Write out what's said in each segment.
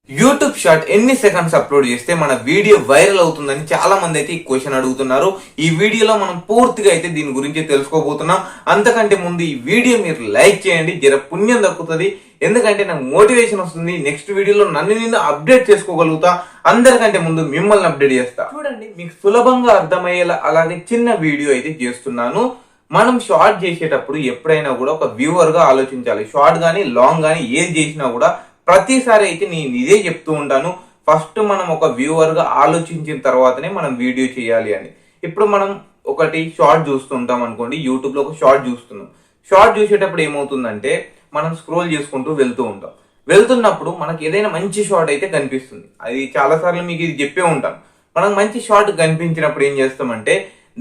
YouTube short ఎన్ని seconds upload చేస్తే మన వీడియో వైరల్ అవుతుందని చాలా మంది అయితే ఈ క్వశ్చన్ అడుగుతున్నారు. ఈ వీడియోలో మనం పూర్తిగా అయితే దీని గురించి తెలుసుకోబోతున్నాం. అంతకంటే ముందు ఈ వీడియో మీరు లైక్ చేయండి, జర పుణ్యం దక్కుతుంది. ఎందుకంటే నాకు మోటివేషన్ వస్తుంది. నెక్స్ట్ వీడియోలో నన్ను అప్డేట్ చేసుకోగలుగుతా. అందరికంటే ముందు మిమ్మల్ని అప్డేట్ చేస్తా. చూడండి, మీకు సులభంగా అర్థమయ్యేలా అలాగే చిన్న వీడియో అయితే చేస్తున్నాను. మనం షార్ట్ చేసేటప్పుడు ఎప్పుడైనా కూడా ఒక వ్యూవర్ గా ఆలోచించాలి. షార్ట్ గానీ లాంగ్ గానీ ఏది చేసినా కూడా ప్రతిసారి అయితే నేను ఇదే చెప్తూ ఉంటాను, ఫస్ట్ మనం ఒక వ్యూవర్ గా ఆలోచించిన తర్వాతనే మనం వీడియో చేయాలి అని. ఇప్పుడు మనం ఒకటి షార్ట్ చూస్తుంటాం అనుకోండి, యూట్యూబ్ లో ఒక షార్ట్ చూస్తున్నాం. షార్ట్ చూసేటప్పుడు ఏమవుతుందంటే మనం స్క్రోల్ చేసుకుంటూ వెళ్తూ ఉంటాం. వెళ్తున్నప్పుడు మనకి ఏదైనా మంచి షార్ట్ అయితే కనిపిస్తుంది. అది చాలా సార్లు మీకు ఇది చెప్పే ఉంటాం. మనకు మంచి షార్ట్ కనిపించినప్పుడు ఏం చేస్తామంటే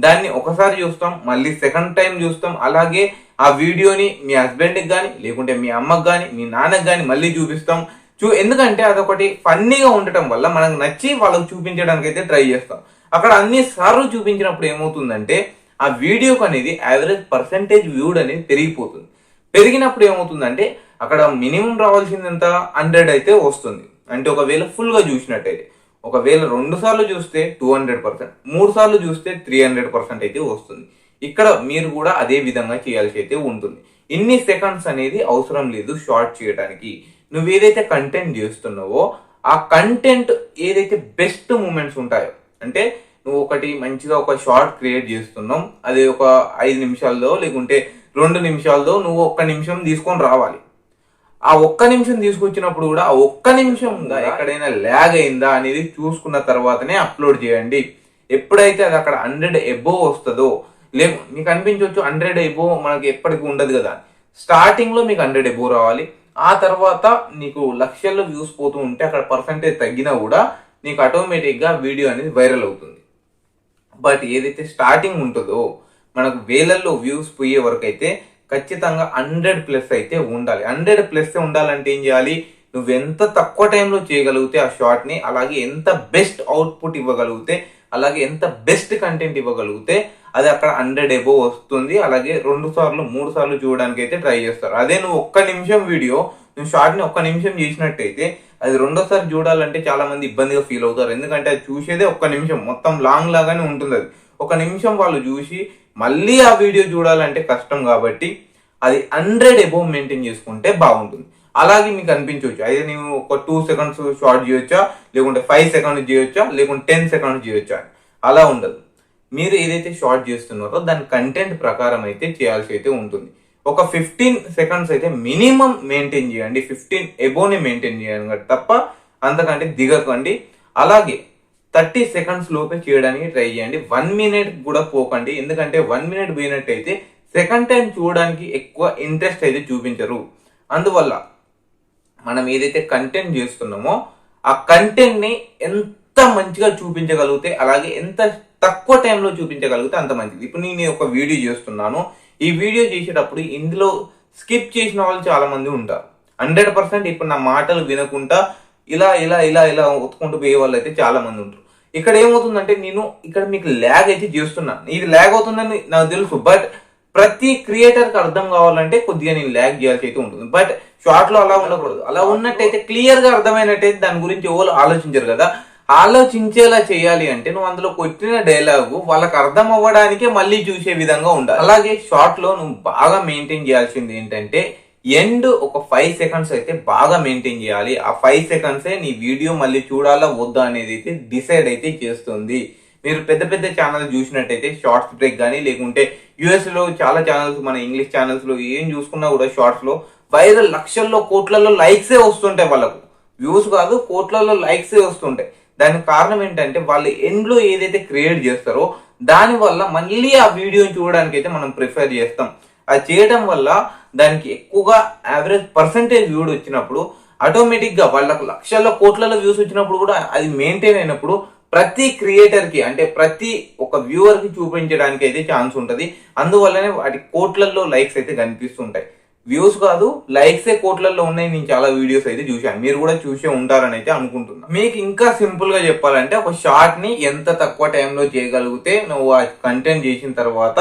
దాన్ని ఒకసారి చూస్తాం, మళ్ళీ సెకండ్ టైం చూస్తాం. అలాగే ఆ వీడియోని మీ హస్బెండ్కి కానీ లేకుంటే మీ అమ్మకి కానీ మీ నాన్నకి కానీ మళ్ళీ చూపిస్తాం. ఎందుకంటే అదొకటి ఫన్నీగా ఉండటం వల్ల మనకు నచ్చి వాళ్ళకి చూపించడానికి అయితే ట్రై చేస్తాం. అక్కడ అన్ని సార్లు చూపించినప్పుడు ఏమవుతుందంటే ఆ వీడియోకి అనేది యావరేజ్ పర్సెంటేజ్ వ్యూడ్ అనేది పెరిగిపోతుంది. పెరిగినప్పుడు ఏమవుతుందంటే అక్కడ మినిమం రావాల్సిందంత 100 అయితే వస్తుంది. అంటే ఒకవేళ ఫుల్ గా చూసినట్టయితే, ఒకవేళ 2 సార్లు చూస్తే 200%, 3 సార్లు చూస్తే 300% అయితే వస్తుంది. ఇక్కడ మీరు కూడా అదే విధంగా చేయాల్సి అయితే ఉంటుంది. ఇన్ని సెకండ్స్ అనేది అవసరం లేదు షార్ట్ చేయడానికి. నువ్వు ఏదైతే కంటెంట్ చేస్తున్నావో ఆ కంటెంట్ ఏదైతే బెస్ట్ మూమెంట్స్ ఉంటాయో, అంటే నువ్వు ఒకటి మంచిగా ఒక షార్ట్ క్రియేట్ చేస్తున్నావు, అది ఒక 5 నిమిషాల్లో లేకుంటే 2 నిమిషాల్లో నువ్వు 1 నిమిషం తీసుకొని రావాలి. ఆ 1 నిమిషం తీసుకొచ్చినప్పుడు కూడా ఆ 1 నిమిషం ఉందా, ఎక్కడైనా ల్యాగ్ అయిందా అనేది చూసుకున్న తర్వాతనే అప్లోడ్ చేయండి. ఎప్పుడైతే అది అక్కడ 100 అబోవ్ వస్తుందో, మీకు అనిపించవచ్చు 100 అబోవ్ మనకి ఎప్పటికీ ఉండదు కదా. స్టార్టింగ్ లో మీకు 100 అబోవ్ రావాలి. ఆ తర్వాత నీకు లక్షల్లో వ్యూస్ పోతూ ఉంటే అక్కడ పర్సంటేజ్ తగ్గినా కూడా నీకు ఆటోమేటిక్ గా వీడియో అనేది వైరల్ అవుతుంది. బట్ ఏదైతే స్టార్టింగ్ ఉంటుందో మనకు వేలల్లో వ్యూస్ పోయే వరకు అయితే ఖచ్చితంగా 100+ అయితే ఉండాలి. 100+ ఉండాలంటే ఏం చేయాలి, నువ్వు ఎంత తక్కువ టైంలో చేయగలిగితే ఆ షార్ట్ ని, అలాగే ఎంత బెస్ట్ అవుట్పుట్ ఇవ్వగలిగితే, అలాగే ఎంత బెస్ట్ కంటెంట్ ఇవ్వగలిగితే అది అక్కడ 100 అబోవ్ వస్తుంది. అలాగే 2 సార్లు 3 సార్లు చూడడానికి అయితే ట్రై చేస్తారు. అదే నువ్వు 1 నిమిషం వీడియో, నువ్వు షార్ట్ ని 1 నిమిషం చేసినట్టయితే అది 2వ సారి చూడాలంటే చాలా మంది ఇబ్బందిగా ఫీల్ అవుతారు. ఎందుకంటే అది చూసేదే 1 నిమిషం, మొత్తం లాంగ్ లాగానే ఉంటుంది. అది 1 నిమిషం వాళ్ళు చూసి మళ్ళీ ఆ వీడియో చూడాలంటే కష్టం. కాబట్టి అది 100 అబోవ్ మెయింటైన్ చేసుకుంటే బాగుంటుంది. అలాగే మీకు అనిపించవచ్చు, అయితే నేను ఒక 2 సెకండ్స్ షార్ట్ చేయొచ్చా, లేకుంటే 5 సెకండ్స్ చేయొచ్చా, లేకుంటే 10 సెకండ్స్ చేయొచ్చా. అలా ఉండదు. మీరు ఏదైతే షార్ట్ చేస్తున్నారో దాని కంటెంట్ ప్రకారం అయితే చేయాల్సి అయితే ఉంటుంది. ఒక 15 సెకండ్స్ అయితే మినిమం మెయింటైన్ చేయండి. 15 అబోవ్ని మెయింటైన్ చేయండి తప్ప అంతకంటే దిగకండి. అలాగే 30 సెకండ్స్ లోపే చేయడానికి ట్రై చేయండి. 1 మినిట్ కూడా పోకండి. ఎందుకంటే 1 మినిట్ పోయినట్టయితే సెకండ్ టైం చూడడానికి ఎక్కువ ఇంట్రెస్ట్ అయితే చూపించరు. అందువల్ల మనం ఏదైతే కంటెంట్ చేస్తున్నామో ఆ కంటెంట్ ని ఎంత మంచిగా చూపించగలిగితే, అలాగే ఎంత తక్కువ టైంలో చూపించగలిగితే అంత మంచిది. ఇప్పుడు నేను ఒక వీడియో చేస్తున్నాను. ఈ వీడియో చేసేటప్పుడు ఇందులో స్కిప్ చేసిన వాళ్ళు చాలా మంది ఉంటారు. 100% ఇప్పుడు నా మాటలు వినకుండా ఇలా ఇలా ఇలా ఇలా ఒత్తుకుంటూ పోయే వాళ్ళు అయితే చాలా మంది ఉంటారు. ఇక్కడ ఏమవుతుందంటే నేను ఇక్కడ మీకు ల్యాగ్ అయితే చేస్తున్నాను. ఇది ల్యాగ్ అవుతుందని నాకు తెలుసు. బట్ ప్రతి క్రియేటర్ కి అర్థం కావాలంటే కొద్దిగా నేను ల్యాగ్ చేయాల్సి అయితే ఉంటుంది. బట్ షార్ట్ లో అలా ఉండకూడదు. అలా ఉన్నట్టయితే క్లియర్ గా అర్థమైనట్టయితే దాని గురించి ఎవరు ఆలోచించరు కదా. ఆలోచించేలా చేయాలి అంటే నువ్వు అందులో కొట్టిన డైలాగు వాళ్ళకి అర్థం అవ్వడానికే మళ్ళీ చూసే విధంగా ఉండాలి. అలాగే షార్ట్ లో నువ్వు బాగా మెయింటైన్ చేయాల్సింది ఏంటంటే ఎండ్ ఒక 5 సెకండ్స్ అయితే బాగా మెయింటైన్ చేయాలి. ఆ 5 సెకండ్సే నీ వీడియో మళ్ళీ చూడాలా వద్దా అనేది అయితే డిసైడ్ అయితే చేస్తుంది. మీరు పెద్ద పెద్ద ఛానల్స్ చూసినట్టయితే షార్ట్స్ బ్రేక్ కానీ, లేకుంటే యుఎస్ లో చాలా ఛానల్స్, మన ఇంగ్లీష్ ఛానల్స్ లో ఏం చూసుకున్నా కూడా షార్ట్స్ లో వైరల్ లక్షల్లో కోట్లలో లైక్సే వస్తుంటాయి. వాళ్ళకు వ్యూస్ కాదు, కోట్లలో లైక్సే వస్తుంటాయి. దానికి కారణం ఏంటంటే వాళ్ళు ఎండ్ లో ఏదైతే క్రియేట్ చేస్తారో దాని వల్ల మళ్ళీ ఆ వీడియోని చూడడానికి అయితే మనం ప్రిఫర్ చేస్తాం. అది చేయడం వల్ల దానికి ఎక్కువగా యావరేజ్ పర్సంటేజ్ వ్యూడ్ వచ్చినప్పుడు ఆటోమేటిక్ గా వాళ్ళకు లక్షల్లో కోట్లలో వ్యూస్ వచ్చినప్పుడు కూడా అది మెయింటైన్ అయినప్పుడు ప్రతి క్రియేటర్ కి, అంటే ప్రతి ఒక వ్యూవర్ కి చూపించడానికి అయితే ఛాన్స్ ఉంటది. అందువల్లనే వాటి కోట్లలో లైక్స్ అయితే కనిపిస్తుంటాయి. వ్యూస్ కాదు, లైక్సే కోట్లలో ఉన్నాయి. నేను చాలా వీడియోస్ అయితే చూశాను, మీరు కూడా చూసే ఉంటారని అయితే అనుకుంటున్నా. మీకు ఇంకా సింపుల్ గా చెప్పాలంటే ఒక షార్ట్ ని ఎంత తక్కువ టైంలో చేయగలిగితే నువ్వు ఆ కంటెంట్ చేసిన తర్వాత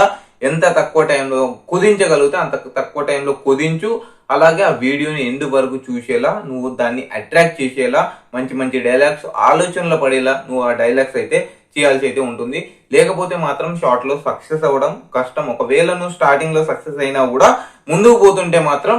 ఎంత తక్కువ టైంలో కుదించగలిగితే అంత తక్కువ టైంలో కుదించు. అలాగే ఆ వీడియోని ఎండ్ వరకు చూసేలా, నువ్వు దాన్ని అట్రాక్ట్ చేసేలా, మంచి మంచి డైలాగ్స్ ఆలోచనలో పడేలా నువ్వు ఆ డైలాగ్స్ అయితే చేయాల్సి అయితే ఉంటుంది. లేకపోతే మాత్రం షార్ట్ లో సక్సెస్ అవ్వడం కష్టం. ఒకవేళ నువ్వు స్టార్టింగ్ లో సక్సెస్ అయినా కూడా ముందుకు పోతుంటే మాత్రం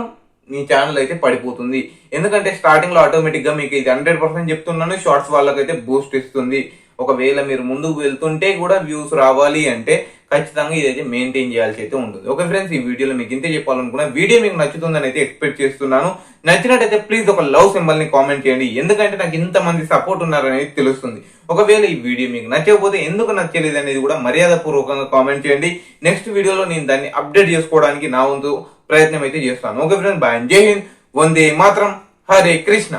నీ ఛానల్ అయితే పడిపోతుంది. ఎందుకంటే స్టార్టింగ్ లో ఆటోమేటిక్ గా మీకు ఇది 100% చెప్తున్నాను, షార్ట్స్ వాళ్ళకైతే బూస్ట్ ఇస్తుంది. ఒకవేళ మీరు ముందుకు వెళ్తుంటే కూడా వ్యూస్ రావాలి అంటే ఖచ్చితంగా ఇదైతే మెయింటైన్ చేయాల్సి అయితే ఉంటుంది. ఓకే ఫ్రెండ్స్, ఈ వీడియోలో మీకు ఇంతే చెప్పాలనుకున్నా. వీడియో మీకు నచ్చుతుందని అయితే ఎక్స్పెక్ట్ చేస్తున్నాను. నచ్చినట్టయితే ప్లీజ్ ఒక లవ్ సింబల్ ని కామెంట్ చేయండి. ఎందుకంటే నాకు ఇంతమంది సపోర్ట్ ఉన్నారనేది తెలుస్తుంది. ఒకవేళ ఈ వీడియో మీకు నచ్చకపోతే ఎందుకు నచ్చలేదు అనేది కూడా మర్యాద పూర్వకంగా కామెంట్ చేయండి. నెక్స్ట్ వీడియోలో నేను దాన్ని అప్డేట్ చేసుకోవడానికి నా వంతు ప్రయత్నం అయితే చేస్తాను. ఓకే ఫ్రెండ్స్, బాయ్, జై హింద్, వందే మాత్రం, హరే కృష్ణ.